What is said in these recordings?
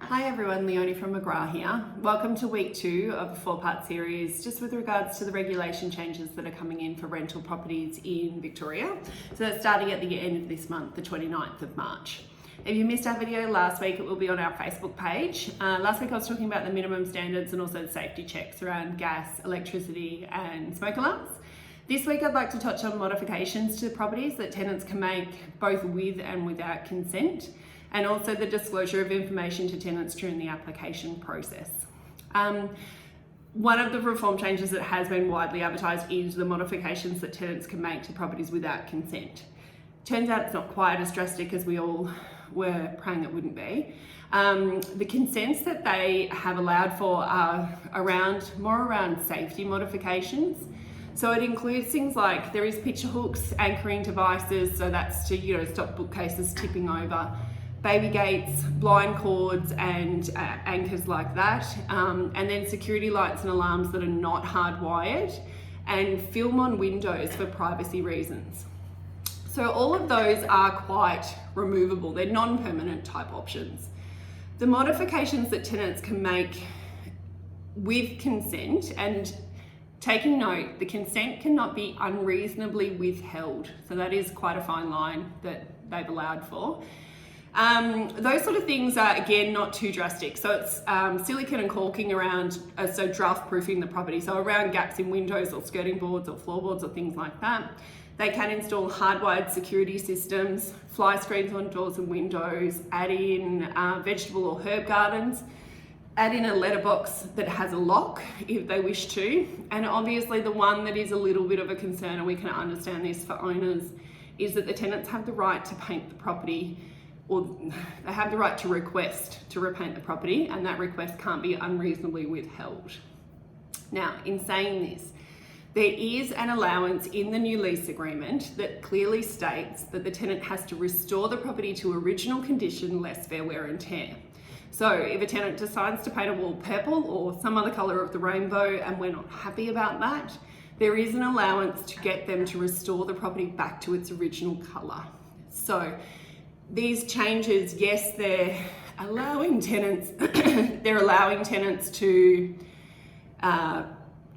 Hi everyone, Leonie from McGrath here. Welcome to week 2 of a 4-part series just with regards to the regulation changes that are coming in for rental properties in Victoria. So that's starting at the end of this month, the 29th of March. If you missed our video last week, it will be on our Facebook page. Last week I was talking about the minimum standards and also the safety checks around gas, electricity and smoke alarms. This week I'd like to touch on modifications to properties that tenants can make both with and without consent, and also the disclosure of information to tenants during the application process. One of the reform changes that has been widely advertised is the modifications that tenants can make to properties without consent. Turns out it's not quite as drastic as we all were praying it wouldn't be. The consents that they have allowed for are more around safety modifications. So it includes things like there is picture hooks, anchoring devices, so that's to stop bookcases tipping over, baby gates, blind cords and anchors like that, and then security lights and alarms that are not hardwired, and film on windows for privacy reasons. So all of those are quite removable. They're non-permanent type options. The modifications that tenants can make with consent, and taking note, the consent cannot be unreasonably withheld. So that is quite a fine line that they've allowed for. Those sort of things are, again, not too drastic. So it's silicone and caulking around, so draft proofing the property. So around gaps in windows or skirting boards or floorboards or things like that. They can install hardwired security systems, fly screens on doors and windows, add in vegetable or herb gardens, add in a letterbox that has a lock if they wish to. And obviously the one that is a little bit of a concern, and we can understand this for owners, is that the tenants have the right to paint the property, or they have the right to request to repaint the property, and that request can't be unreasonably withheld. Now, in saying this, there is an allowance in the new lease agreement that clearly states that the tenant has to restore the property to original condition less fair wear and tear. So if a tenant decides to paint a wall purple or some other colour of the rainbow and we're not happy about that, there is an allowance to get them to restore the property back to its original colour. So these changes, yes, they're allowing tenants to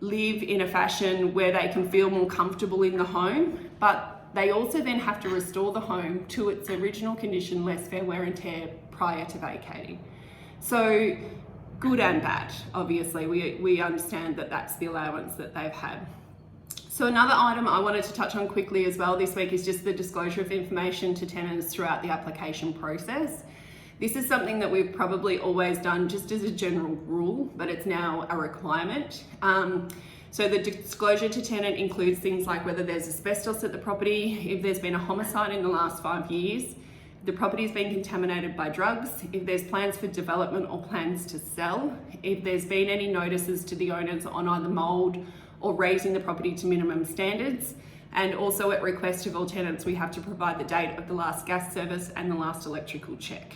live in a fashion where they can feel more comfortable in the home, but they also then have to restore the home to its original condition, less fair wear and tear, prior to vacating. So good and bad, obviously. We understand that that's the allowance that they've had. So another item I wanted to touch on quickly as well this week is just the disclosure of information to tenants throughout the application process. This is something that we've probably always done just as a general rule, but it's now a requirement. So the disclosure to tenant includes things like whether there's asbestos at the property, if there's been a homicide in the last 5 years, if the property's been contaminated by drugs, if there's plans for development or plans to sell, if there's been any notices to the owners on either mould or raising the property to minimum standards. And also at request of all tenants, we have to provide the date of the last gas service and the last electrical check.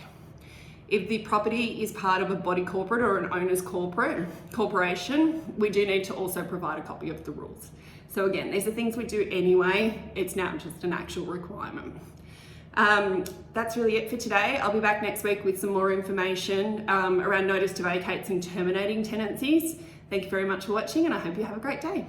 If the property is part of a body corporate or an owner's corporation, we do need to also provide a copy of the rules. So again, these are things we do anyway. It's now just an actual requirement. That's really it for today. I'll be back next week with some more information around notice to vacates and terminating tenancies. Thank you very much for watching, and I hope you have a great day.